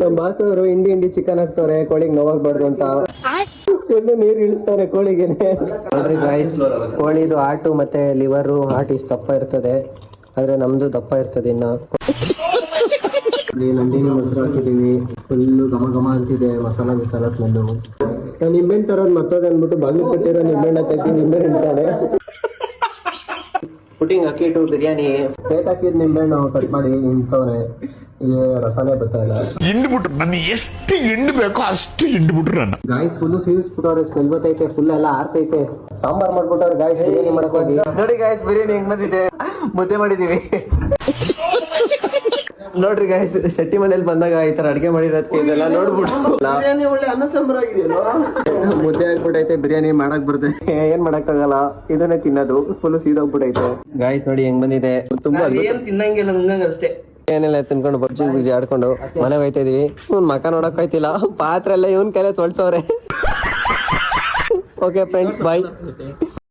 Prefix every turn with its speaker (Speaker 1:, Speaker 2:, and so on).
Speaker 1: ನಮ್ ಬಾಸು ಅವರು ಹಿಂಡಿ ಚಿಕನ್ ಹಾಕ್ತವ್ರೆ ಕೋಳಿಗೆ ನೋವಾಗ್ಬಾರ್ದು ಅಂತ ಫುಲ್ ನೀರ್ ಇಳಿಸ್ತವ್ರೆ ಕೋಳಿಗೆನೆ. ನೋಡ್ರಿ ಗಾಯ್ಸ್, ಕೋಳಿದು ಹಾಟು ಮತ್ತೆ ಲಿವರ್ ಹಾರ್ಟ್ ಇಷ್ಟು ದಪ್ಪ ಇರ್ತದೆ, ಆದ್ರೆ ನಮ್ದು ದಪ್ಪ ಇರ್ತದೆ. ಇನ್ನ ನಂದಿನಿ ಮೊಸರು ಹಾಕಿದೀವಿ, ಫುಲ್ಲು ಘಮ ಘಮ ಅಂತಿದೆ, ಮಸಾಲ ಸ್ಮೆಲ್ಲು. ನಾನು ನಿಂಬೆಹಣ್ಣು ತರೋದು ಮರ್ತೋದೆ ಅಂದ್ಬಿಟ್ಟು ಬಾಗಿಲು ಕಟ್ಟಿರೋ ನಿಂಬೆಹಣ್ಣ ತೆಗ್ದು ನಿಂಬೆಹಣ್ಣು ಇಡ್ತಾನೆ. ಪುಟಿಂಗ್ ಹಾಕಿಟ್ಟು ಬಿರಿಯಾನಿ ಹಾಕಿದ್ ನಿಂಬೆಹಣ್ಣು ಕಟ್ ಮಾಡಿ ಇಂತವ್ರೆ, ರಸನೇ ಬರ್ತಾ ಇಲ್ಲ.
Speaker 2: ಹಿಂಡ್ಬಿಟ್ರು ನನ್ನ ಎಷ್ಟು ಹಿಂಡ್ ಬೇಕೋ ಅಷ್ಟು ಹಿಂಡ್ಬಿಟ್ರು ನನ್ನ.
Speaker 1: ಗಾಯ್ಸ್ ಫುಲ್ ಸೀರಿಸ್ಬಿಟ್ಟವ್ರೆ, ಸ್ಮೆಲ್ ಬರ್ತೈತೆ, ಫುಲ್ ಎಲ್ಲ ಆರ್ತೈತೆ. ಸಾಂಬಾರ್ ಮಾಡ್ಬಿಟ್ಟವ್ರೆ ಗಾಯ್ಸ್, ಬಿರಿಯಾನಿ ಮಾಡಕ್ ಹೋಗಿ. ನೋಡಿ ಗಾಯ್ಸ್, ಬಿರಿಯಾನಿ ಹೆಂಗ್ ಬಂದಿದೆ, ಮುದ್ದೆ ಮಾಡಿದೀವಿ. ನೋಡ್ರಿ ಗಾಯ್ಸ್, ಶೆಟ್ಟಿ ಮನೇಲಿ ಬಂದಾಗ ಈ ತರ ಅಡ್ಗೆ ಮಾಡಿರೋದಕ್ಕೆ ಇದೆಲ್ಲ ನೋಡ್ಬಿಟ್ಟು ಒಳ್ಳೆ ಅನ್ನ ಸಾಂಬಾರ್ ಆಗಿದೆಯಲ್ಲ, ಮುದ್ದೆ ಆಗ್ಬಿಟ್ಟೈತೆ, ಬಿರಿಯಾನಿ ಮಾಡಕ್ ಬರ್ತೈತೆ, ಏನ್ ಮಾಡಕ್ ಆಗಲ್ಲ, ಇದನ್ನೇ ತಿನ್ನೋದು. ಫುಲ್ ಸೀದೋಗ್ಬಿಟ್ಟೈತೆ ಗಾಯ್ಸ್, ನೋಡಿ ಹೆಂಗ್ ಬಂದಿದೆ. ತುಂಬಾ ತಿನ್ನಂಗಿಲ್ಲ ಅಷ್ಟೇ, ಏನೆಲ್ಲ ತಿನ್ಕೊಂಡು ಬಜ್ಜಿ ಆಡ್ಕೊಂಡು ಮನೆಗೆ ಹೋಯ್ತಾ ಇದೀವಿ. ಇವ್ನ್ ಮಕ ನೋಡಕ್ ಹೋಯ್ತಿಲ್ಲ, ಪಾತ್ರೆ ಎಲ್ಲ ಇವನ್ ಕೈಲೇ ತೊಳ್ಸವ್ರೆ. ಓಕೆ ಫ್ರೆಂಡ್ಸ್, ಬಾಯ್.